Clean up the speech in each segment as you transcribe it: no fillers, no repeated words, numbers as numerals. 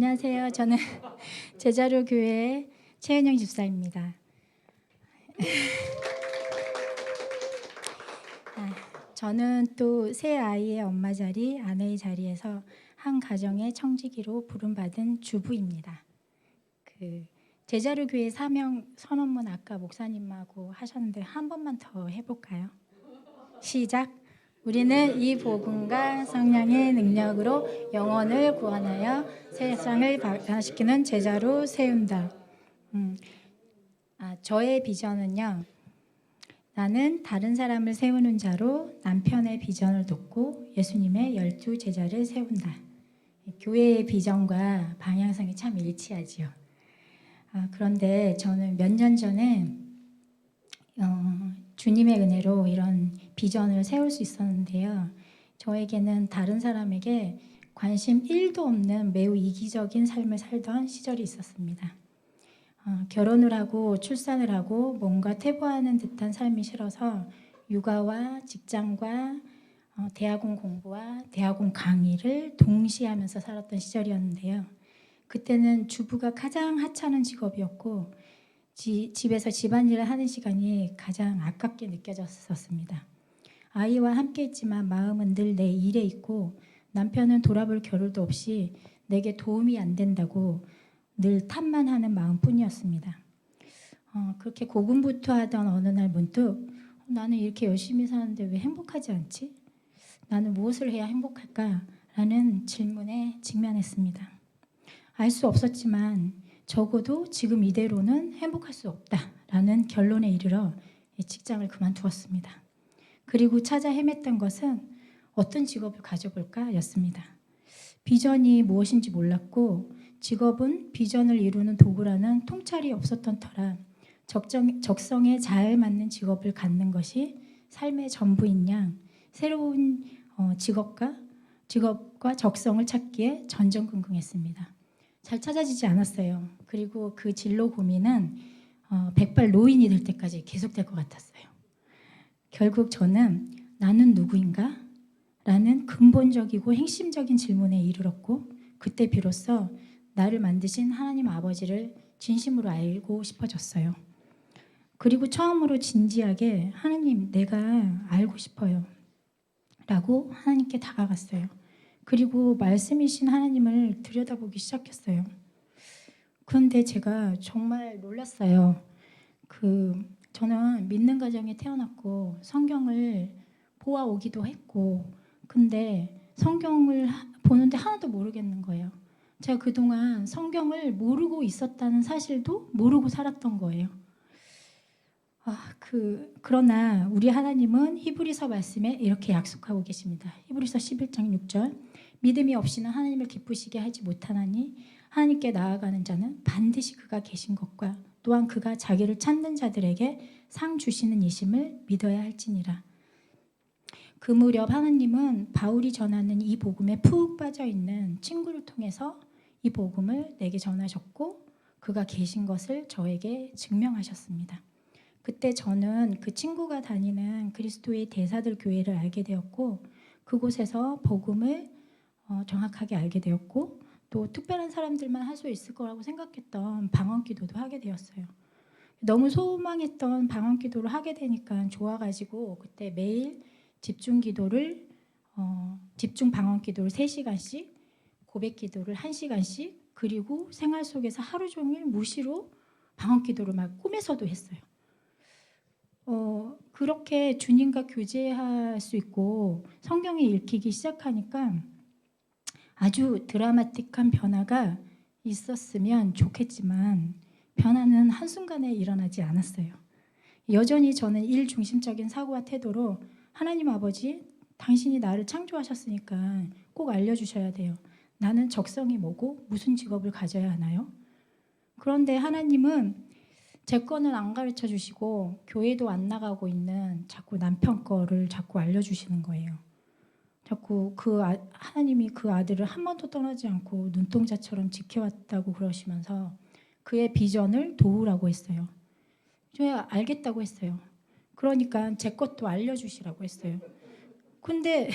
안녕하세요. 저는 제자로 교회 최은영 집사입니다. 저는 또 새 아이의 엄마 자리, 아내의 자리에서 한 가정의 청지기로 부름받은 주부입니다. 제자로 교회 사명 선언문 아까 목사님하고 하셨는데 한 번만 더 해볼까요? 시작. 우리는 이 복음과 성령의 능력으로 영혼을 구원하여 세상을 변화시키는 제자로 세운다. 저의 비전은요. 나는 다른 사람을 세우는 자로 남편의 비전을 돕고 예수님의 12 제자를 세운다. 교회의 비전과 방향성이 참 일치하지요. 그런데 저는 몇 년 전에 주님의 은혜로 이런 비전을 세울 수 있었는데요. 저에게는 다른 사람에게 관심 1도 없는 매우 이기적인 삶을 살던 시절이 있었습니다. 결혼을 하고 출산을 하고 뭔가 퇴보하는 듯한 삶이 싫어서 육아와 직장과 대학원 공부와 대학원 강의를 동시에 하면서 살았던 시절이었는데요. 그때는 주부가 가장 하찮은 직업이었고 집에서 집안일을 하는 시간이 가장 아깝게 느껴졌었습니다. 아이와 함께 있지만 마음은 늘 내 일에 있고 남편은 돌아볼 겨를도 없이 내게 도움이 안 된다고 늘 탓만 하는 마음뿐이었습니다. 그렇게 고군분투하던 어느 날 문득 나는 이렇게 열심히 사는데 왜 행복하지 않지? 나는 무엇을 해야 행복할까? 라는 질문에 직면했습니다. 알 수 없었지만 적어도 지금 이대로는 행복할 수 없다라는 결론에 이르러 직장을 그만두었습니다. 그리고 찾아 헤맸던 것은 어떤 직업을 가져볼까 였습니다. 비전이 무엇인지 몰랐고 직업은 비전을 이루는 도구라는 통찰이 없었던 터라 적성에 잘 맞는 직업을 갖는 것이 삶의 전부인 양 새로운 직업과 적성을 찾기에 전전긍긍했습니다. 잘 찾아지지 않았어요. 그리고 그 진로 고민은 백발 노인이 될 때까지 계속될 것 같았어요. 결국 저는 나는 누구인가? 라는 근본적이고 핵심적인 질문에 이르렀고 그때 비로소 나를 만드신 하나님 아버지를 진심으로 알고 싶어졌어요. 그리고 처음으로 진지하게 하나님 내가 알고 싶어요 라고 하나님께 다가갔어요. 그리고 말씀이신 하나님을 들여다보기 시작했어요. 그런데 제가 정말 놀랐어요. 저는 믿는 가정에 태어났고 성경을 보아오기도 했고 근데 성경을 보는데 하나도 모르겠는 거예요. 제가 그동안 성경을 모르고 있었다는 사실도 모르고 살았던 거예요. 그러나 우리 하나님은 히브리서 말씀에 이렇게 약속하고 계십니다. 히브리서 11장 6절 믿음이 없이는 하나님을 기쁘시게 하지 못하나니 하나님께 나아가는 자는 반드시 그가 계신 것과 또한 그가 자기를 찾는 자들에게 상 주시는 이심을 믿어야 할지니라. 그 무렵 하나님은 바울이 전하는 이 복음에 푹 빠져있는 친구를 통해서 이 복음을 내게 전하셨고 그가 계신 것을 저에게 증명하셨습니다. 그때 저는 그 친구가 다니는 그리스도의 대사들 교회를 알게 되었고 그곳에서 복음을 정확하게 알게 되었고 또 특별한 사람들만 할 수 있을 거라고 생각했던 방언기도도 하게 되었어요. 너무 소망했던 방언기도를 하게 되니까 좋아가지고 그때 매일 집중 방언기도를 3시간씩 고백기도를 1시간씩 그리고 생활 속에서 하루 종일 무시로 방언기도를 막 꿈에서도 했어요. 그렇게 주님과 교제할 수 있고 성경을 읽히기 시작하니까 아주 드라마틱한 변화가 있었으면 좋겠지만 변화는 한순간에 일어나지 않았어요. 여전히 저는 일중심적인 사고와 태도로 하나님 아버지 당신이 나를 창조하셨으니까 꼭 알려주셔야 돼요. 나는 적성이 뭐고 무슨 직업을 가져야 하나요? 그런데 하나님은 제 거는 안 가르쳐 주시고 교회도 안 나가고 있는 자꾸 남편 거를 자꾸 알려주시는 거예요. 자꾸 하나님이 그 아들을 한 번도 떠나지 않고 눈동자처럼 지켜왔다고 그러시면서 그의 비전을 도우라고 했어요. 저야 알겠다고 했어요. 그러니까 제 것도 알려주시라고 했어요. 근데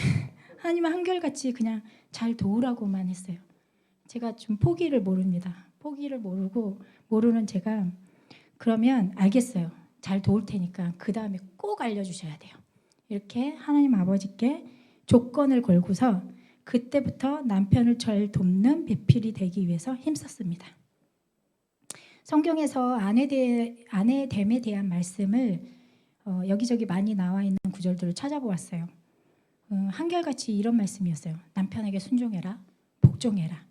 하나님은 한결같이 그냥 잘 도우라고만 했어요. 제가 좀 포기를 모릅니다. 포기를 모르는 제가 그러면 알겠어요. 잘 도울 테니까 그 다음에 꼭 알려주셔야 돼요. 이렇게 하나님 아버지께 조건을 걸고서 그때부터 남편을 잘 돕는 배필이 되기 위해서 힘썼습니다. 성경에서 아내의 됨에 대한 말씀을 여기저기 많이 나와 있는 구절들을 찾아보았어요. 한결같이 이런 말씀이었어요. 남편에게 순종해라, 복종해라.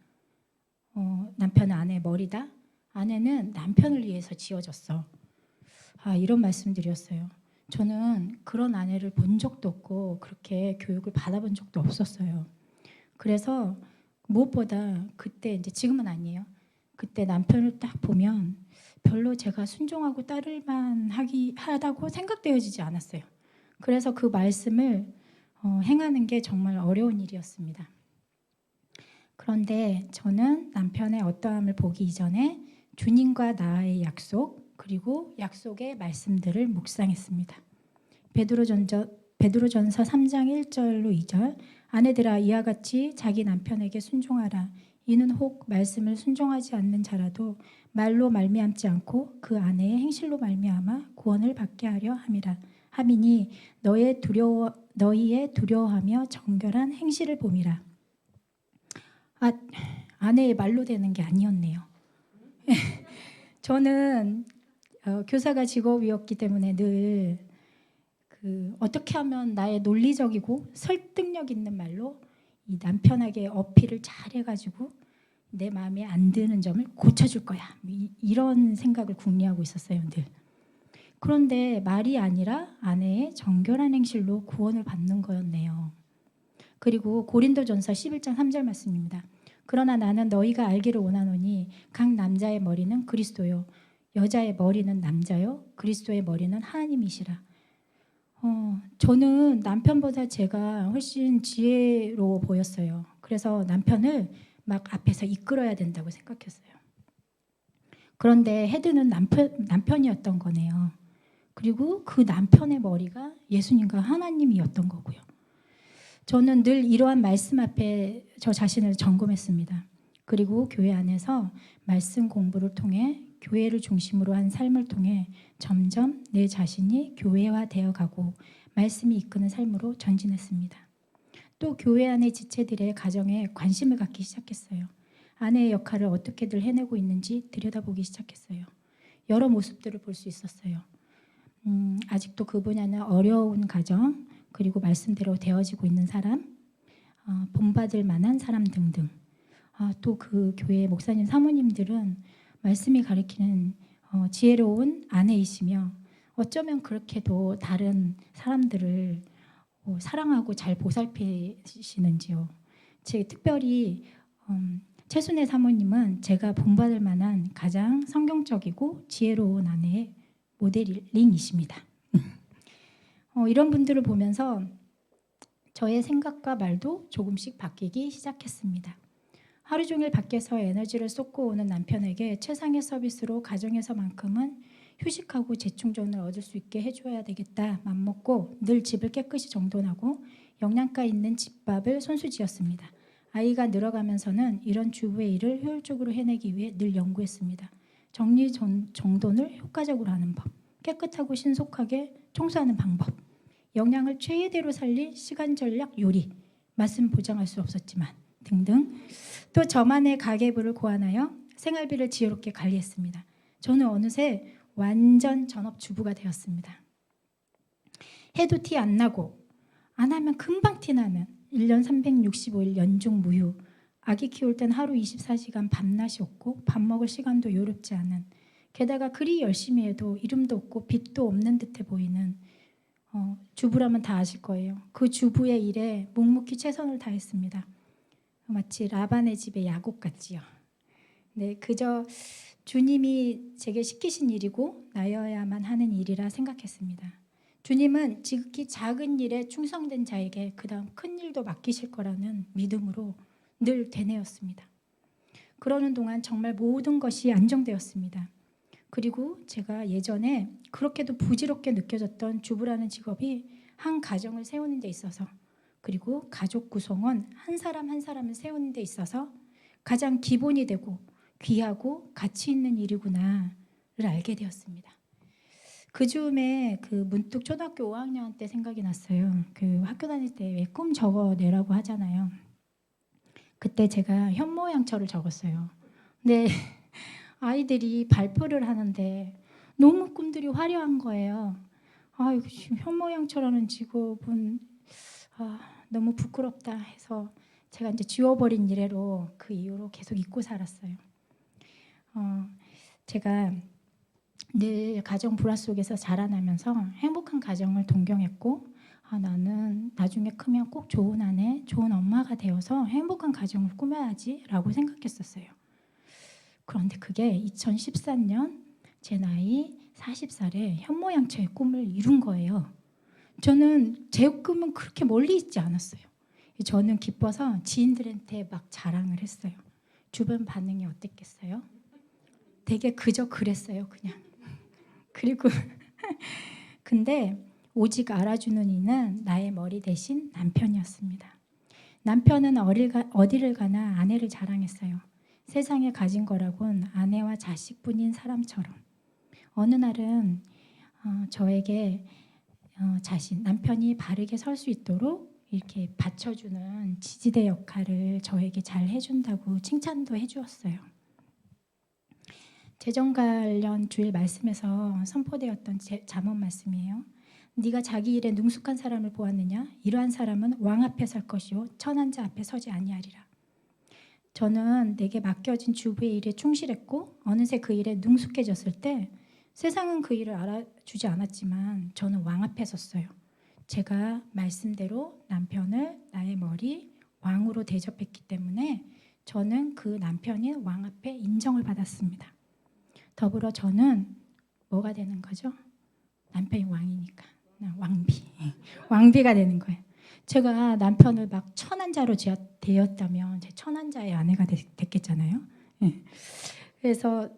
남편은 아내의 머리다. 아내는 남편을 위해서 지어졌어. 이런 말씀들이었어요. 저는 그런 아내를 본 적도 없고 그렇게 교육을 받아본 적도 없었어요. 그래서 무엇보다 그때 이제 지금은 아니에요. 그때 남편을 딱 보면 별로 제가 순종하고 따를만 하다고 생각되어지지 않았어요. 그래서 그 말씀을 행하는 게 정말 어려운 일이었습니다. 그런데 저는 남편의 어떠함을 보기 이전에 주님과 나의 약속 그리고 약속의 말씀들을 묵상했습니다. 베드로전서 3장 1절로 2절 아내들아 이와 같이 자기 남편에게 순종하라. 이는 혹 말씀을 순종하지 않는 자라도 말로 말미암지 않고 그 아내의 행실로 말미암아 구원을 받게 하려 함이니 너희의 두려워하며 정결한 행실을 봄이라. 아내의 말로 되는 게 아니었네요. 저는 교사가 직업이었기 때문에 늘 어떻게 하면 나의 논리적이고 설득력 있는 말로 이 남편에게 어필을 잘 해가지고 내 마음에 안 드는 점을 고쳐줄 거야. 이런 생각을 궁리하고 있었어요, 늘. 그런데 말이 아니라 아내의 정결한 행실로 구원을 받는 거였네요. 그리고 고린도전서 11장 3절 말씀입니다. 그러나 나는 너희가 알기를 원하노니 각 남자의 머리는 그리스도요 여자의 머리는 남자요 그리스도의 머리는 하나님이시라. 저는 남편보다 제가 훨씬 지혜로워 보였어요. 그래서 남편을 막 앞에서 이끌어야 된다고 생각했어요. 그런데 헤드는 남편이었던 거네요. 그리고 그 남편의 머리가 예수님과 하나님이었던 거고요. 저는 늘 이러한 말씀 앞에 저 자신을 점검했습니다. 그리고 교회 안에서 말씀 공부를 통해 교회를 중심으로 한 삶을 통해 점점 내 자신이 교회화되어 가고 말씀이 이끄는 삶으로 전진했습니다. 또 교회 안의 지체들의 가정에 관심을 갖기 시작했어요. 아내의 역할을 어떻게들 해내고 있는지 들여다보기 시작했어요. 여러 모습들을 볼 수 있었어요. 아직도 그 분야는 어려운 가정, 그리고 말씀대로 되어지고 있는 사람, 본받을 만한 사람 등등. 또 그 교회 목사님 사모님들은 말씀이 가리키는 지혜로운 아내이시며 어쩌면 그렇게도 다른 사람들을 사랑하고 잘 보살피시는지요. 특별히 최순애 사모님은 제가 본받을 만한 가장 성경적이고 지혜로운 아내의 모델링이십니다. 이런 분들을 보면서 저의 생각과 말도 조금씩 바뀌기 시작했습니다. 하루 종일 밖에서 에너지를 쏟고 오는 남편에게 최상의 서비스로 가정에서만큼은 휴식하고 재충전을 얻을 수 있게 해줘야 되겠다 맘먹고 늘 집을 깨끗이 정돈하고 영양가 있는 집밥을 손수지었습니다. 아이가 늘어가면서는 이런 주부의 일을 효율적으로 해내기 위해 늘 연구했습니다. 정돈을 효과적으로 하는 법, 깨끗하고 신속하게 청소하는 방법, 영양을 최대로 살린 시간 전략 요리, 맛은 보장할 수 없었지만 등등. 또 저만의 가계부를 고안하여 생활비를 지혜롭게 관리했습니다. 저는 어느새 완전 전업주부가 되었습니다. 해도 티 안 나고 안 하면 금방 티 나는 1년 365일 연중 무휴, 아기 키울 땐 하루 24시간 밤낮이 없고 밥 먹을 시간도 여롭지 않은, 게다가 그리 열심히 해도 이름도 없고 빚도 없는 듯해 보이는 주부라면 다 아실 거예요. 그 주부의 일에 묵묵히 최선을 다했습니다. 마치 라반의 집의 야곱 같지요. 네, 그저 주님이 제게 시키신 일이고 나여야만 하는 일이라 생각했습니다. 주님은 지극히 작은 일에 충성된 자에게 그 다음 큰 일도 맡기실 거라는 믿음으로 늘 되뇌었습니다. 그러는 동안 정말 모든 것이 안정되었습니다. 그리고 제가 예전에 그렇게도 부질없게 느껴졌던 주부라는 직업이 한 가정을 세우는 데 있어서, 그리고 가족 구성원 한 사람 한 사람을 세우는 데 있어서 가장 기본이 되고 귀하고 가치 있는 일이구나를 알게 되었습니다. 그 즈음에 그 문득 초등학교 5학년 때 생각이 났어요. 그 학교 다닐 때 왜 꿈 적어내라고 하잖아요. 그때 제가 현모양처를 적었어요. 근데 아이들이 발표를 하는데 너무 꿈들이 화려한 거예요. 아, 지금 현모양처라는 직업은 너무 부끄럽다 해서 제가 이제 지워버린 이래로 그 이후로 계속 잊고 살았어요. 제가 늘 가정 불화 속에서 자라나면서 행복한 가정을 동경했고 나는 나중에 크면 꼭 좋은 아내, 좋은 엄마가 되어서 행복한 가정을 꾸며야지라고 생각했었어요. 그런데 그게 2014년 제 나이 40살에 현모양처의 꿈을 이룬 거예요. 저는 제 꿈은 그렇게 멀리 있지 않았어요. 저는 기뻐서 지인들한테 막 자랑을 했어요. 주변 반응이 어땠겠어요? 되게 그저 그랬어요, 그냥. 그리고 근데 오직 알아주는 이는 나의 머리 대신 남편이었습니다. 남편은 어디를 가나 아내를 자랑했어요. 세상에 가진 거라곤 아내와 자식뿐인 사람처럼. 어느 날은 저에게 남편이 바르게 설 수 있도록 이렇게 받쳐주는 지지대 역할을 저에게 잘 해준다고 칭찬도 해주었어요. 재정 관련 주일 말씀에서 선포되었던 잠언 말씀이에요. 네가 자기 일에 능숙한 사람을 보았느냐? 이러한 사람은 왕 앞에 설 것이요 천한 자 앞에 서지 아니하리라. 저는 내게 맡겨진 주부의 일에 충실했고 어느새 그 일에 능숙해졌을 때 세상은 그 일을 알아주지 않았지만 저는 왕 앞에 섰어요. 제가 말씀대로 남편을 나의 머리 왕으로 대접했기 때문에 저는 그 남편인 왕 앞에 인정을 받았습니다. 더불어 저는 뭐가 되는 거죠? 남편이 왕이니까 왕비가 되는 거예요. 제가 남편을 막 천한자로 되었다면 제 천한자의 아내가 됐겠잖아요. 그래서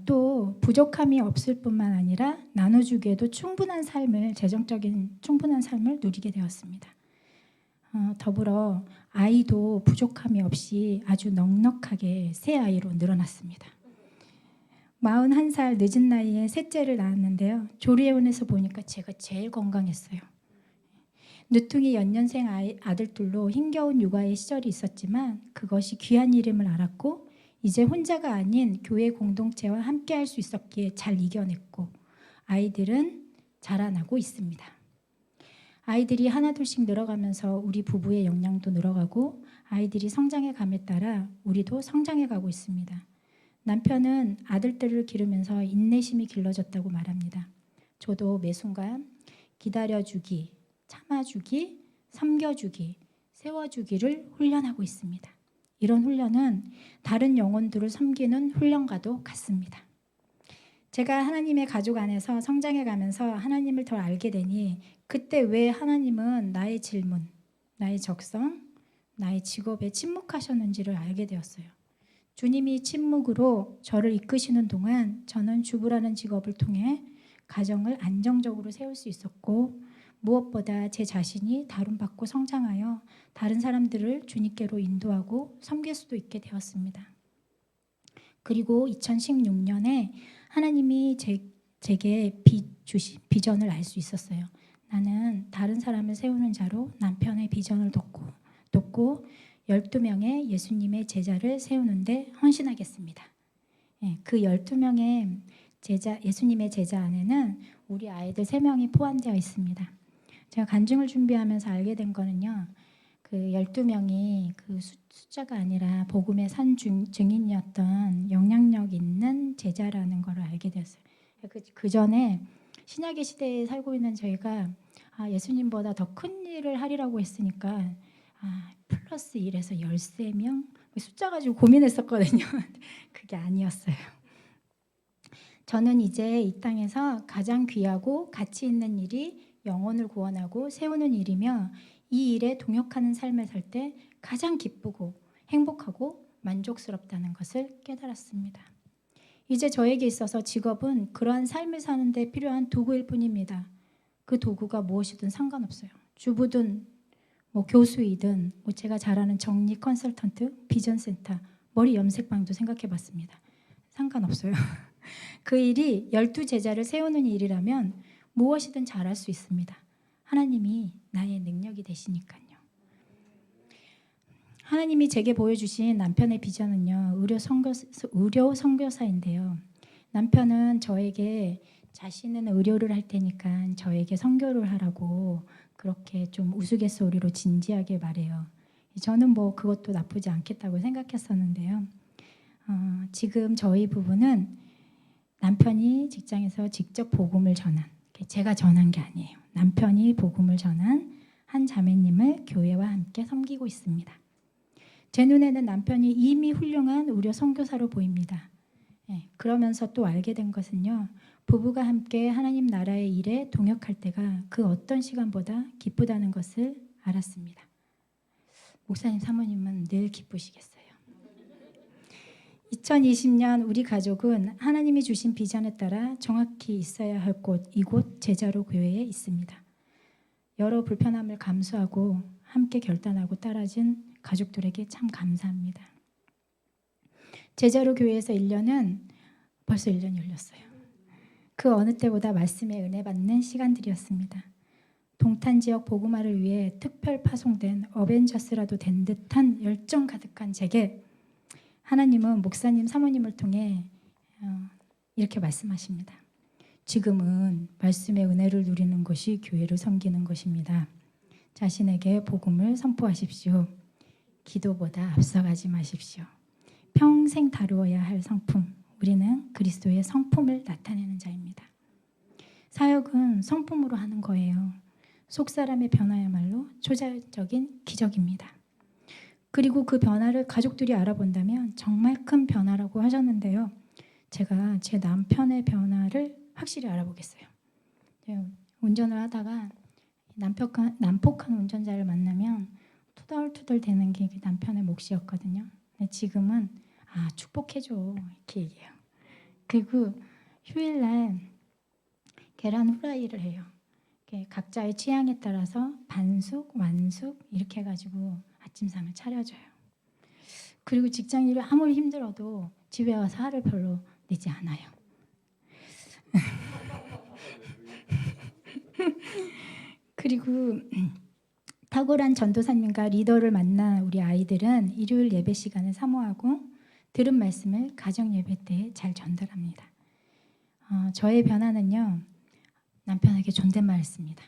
또 부족함이 없을 뿐만 아니라 나눠주기에도 재정적인 충분한 삶을 누리게 되었습니다. 더불어 아이도 부족함이 없이 아주 넉넉하게 새 아이로 늘어났습니다. 41살 늦은 나이에 셋째를 낳았는데요. 조리원에서 보니까 제가 제일 건강했어요. 늦둥이 연년생 아들둘로 힘겨운 육아의 시절이 있었지만 그것이 귀한 일임을 알았고 이제 혼자가 아닌 교회 공동체와 함께할 수 있었기에 잘 이겨냈고 아이들은 자라나고 있습니다. 아이들이 하나둘씩 늘어가면서 우리 부부의 역량도 늘어가고 아이들이 성장해 감에 따라 우리도 성장해 가고 있습니다. 남편은 아들들을 기르면서 인내심이 길러졌다고 말합니다. 저도 매 순간 기다려주기, 참아주기, 섬겨주기, 세워주기를 훈련하고 있습니다. 이런 훈련은 다른 영혼들을 섬기는 훈련과도 같습니다. 제가 하나님의 가족 안에서 성장해 가면서 하나님을 더 알게 되니 그때 왜 하나님은 나의 질문, 나의 적성, 나의 직업에 침묵하셨는지를 알게 되었어요. 주님이 침묵으로 저를 이끄시는 동안 저는 주부라는 직업을 통해 가정을 안정적으로 세울 수 있었고 무엇보다 제 자신이 다름받고 성장하여 다른 사람들을 주님께로 인도하고 섬길 수도 있게 되었습니다. 그리고 2016년에 하나님이 제게 비전을 알 수 있었어요. 나는 다른 사람을 세우는 자로 남편의 비전을 돕고 12명의 예수님의 제자를 세우는데 헌신하겠습니다. 그 12명의 예수님의 제자 안에는 우리 아이들 3명이 포함되어 있습니다. 제가 간증을 준비하면서 알게 된 거는요. 그 12명이 그 숫자가 아니라 복음의 산 증인이었던 영향력 있는 제자라는 걸 알게 되었어요. 그 전에 신약의 시대에 살고 있는 저희가 예수님보다 더 큰 일을 하리라고 했으니까 플러스 1에서 13명 숫자 가지고 고민했었거든요. 그게 아니었어요. 저는 이제 이 땅에서 가장 귀하고 가치 있는 일이 영혼을 구원하고 세우는 일이며 이 일에 동역하는 삶을 살 때 가장 기쁘고 행복하고 만족스럽다는 것을 깨달았습니다. 이제 저에게 있어서 직업은 그러한 삶을 사는 데 필요한 도구일 뿐입니다. 그 도구가 무엇이든 상관없어요. 주부든 뭐 교수이든 뭐 제가 잘 아는 정리 컨설턴트, 비전센터, 머리 염색방도 생각해봤습니다. 상관없어요. 그 일이 12제자를 세우는 일이라면 무엇이든 잘할 수 있습니다. 하나님이 나의 능력이 되시니까요. 하나님이 제게 보여주신 남편의 비전은요, 의료 선교사인데요. 남편은 저에게 자신은 의료를 할 테니까 저에게 선교를 하라고 그렇게 좀 우스갯소리로 진지하게 말해요. 저는 뭐 그것도 나쁘지 않겠다고 생각했었는데요. 지금 저희 부부는 남편이 직장에서 직접 복음을 전한, 제가 전한 게 아니에요. 남편이 복음을 전한 한 자매님을 교회와 함께 섬기고 있습니다. 제 눈에는 남편이 이미 훌륭한 의료 선교사로 보입니다. 그러면서 또 알게 된 것은요, 부부가 함께 하나님 나라의 일에 동역할 때가 그 어떤 시간보다 기쁘다는 것을 알았습니다. 목사님, 사모님은 늘 기쁘시겠어요. 2020년 우리 가족은 하나님이 주신 비전에 따라 정확히 있어야 할 곳, 이곳 제자로 교회에 있습니다. 여러 불편함을 감수하고 함께 결단하고 따라진 가족들에게 참 감사합니다. 제자로 교회에서 1년은 벌써 1년이 흘렀어요. 그 어느 때보다 말씀에 은혜 받는 시간들이었습니다. 동탄 지역 복음화를 위해 특별 파송된 어벤져스라도 된 듯한 열정 가득한 제게 하나님은 목사님, 사모님을 통해 이렇게 말씀하십니다. 지금은 말씀의 은혜를 누리는 것이 교회를 섬기는 것입니다. 자신에게 복음을 선포하십시오. 기도보다 앞서가지 마십시오. 평생 다루어야 할 성품, 우리는 그리스도의 성품을 나타내는 자입니다. 사역은 성품으로 하는 거예요. 속사람의 변화야말로 초자연적인 기적입니다. 그리고 그 변화를 가족들이 알아본다면 정말 큰 변화라고 하셨는데요. 제가 제 남편의 변화를 확실히 알아보겠어요. 운전을 하다가 난폭한 운전자를 만나면 투덜투덜 대는 게 남편의 몫이었거든요. 근데 지금은 축복해줘 이렇게 얘기해요. 그리고 휴일날 계란 후라이를 해요. 각자의 취향에 따라서 반숙, 완숙 이렇게 해가지고 아침상을 차려줘요. 그리고 직장일이 아무리 힘들어도 집에 와서 화를 별로 내지 않아요. 그리고 탁월한 전도사님과 리더를 만난 우리 아이들은 일요일 예배 시간을 사모하고 들은 말씀을 가정 예배 때 잘 전달합니다. 저의 변화는요, 남편에게 존댓말을 씁니다.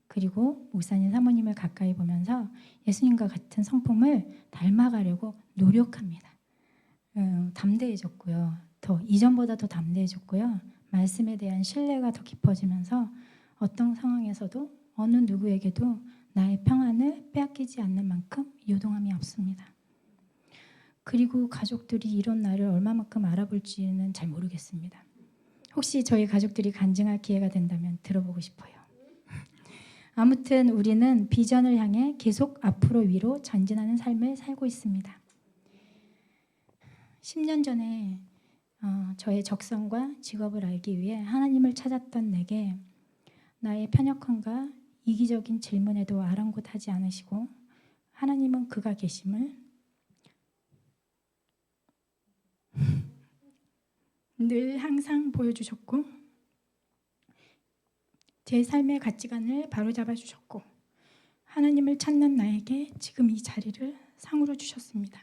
그리고 목사님, 사모님을 가까이 보면서 예수님과 같은 성품을 닮아가려고 노력합니다. 담대해졌고요. 이전보다 더 담대해졌고요. 말씀에 대한 신뢰가 더 깊어지면서 어떤 상황에서도 어느 누구에게도 나의 평안을 빼앗기지 않는 만큼 요동함이 없습니다. 그리고 가족들이 이런 나를 얼마만큼 알아볼지는 잘 모르겠습니다. 혹시 저희 가족들이 간증할 기회가 된다면 들어보고 싶어요. 아무튼 우리는 비전을 향해 계속 앞으로 위로 전진하는 삶을 살고 있습니다. 10년 전에 저의 적성과 직업을 알기 위해 하나님을 찾았던 내게 나의 편협함과 이기적인 질문에도 아랑곳하지 않으시고 하나님은 그가 계심을 늘 항상 보여주셨고 제 삶의 가치관을 바로잡아 주셨고 하나님을 찾는 나에게 지금 이 자리를 상으로 주셨습니다.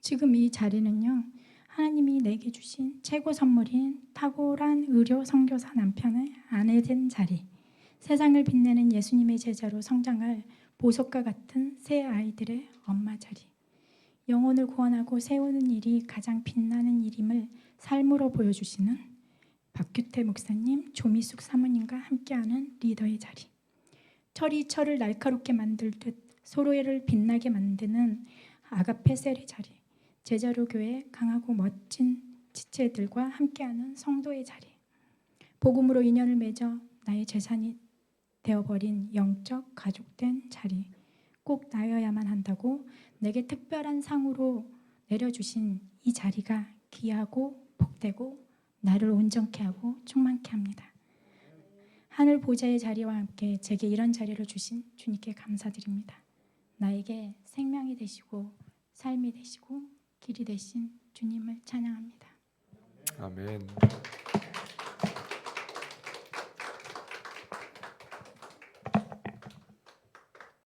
지금 이 자리는요, 하나님이 내게 주신 최고 선물인 탁월한 의료 선교사 남편의 아내 된 자리, 세상을 빛내는 예수님의 제자로 성장할 보석과 같은 새 아이들의 엄마 자리, 영혼을 구원하고 세우는 일이 가장 빛나는 일임을 삶으로 보여주시는 박규태 목사님, 조미숙 사모님과 함께하는 리더의 자리, 철이 철을 날카롭게 만들듯 서로를 빛나게 만드는 아가페 셀의 자리, 제자로 교회 강하고 멋진 지체들과 함께하는 성도의 자리, 복음으로 인연을 맺어 나의 재산이 되어버린 영적 가족된 자리, 꼭 나여야만 한다고 내게 특별한 상으로 내려주신 이 자리가 귀하고 복되고 나를 온전케 하고 충만케 합니다. 하늘 보좌의 자리와 함께 제게 이런 자리를 주신 주님께 감사드립니다. 나에게 생명이 되시고 삶이 되시고 길이 되신 주님을 찬양합니다. 아멘.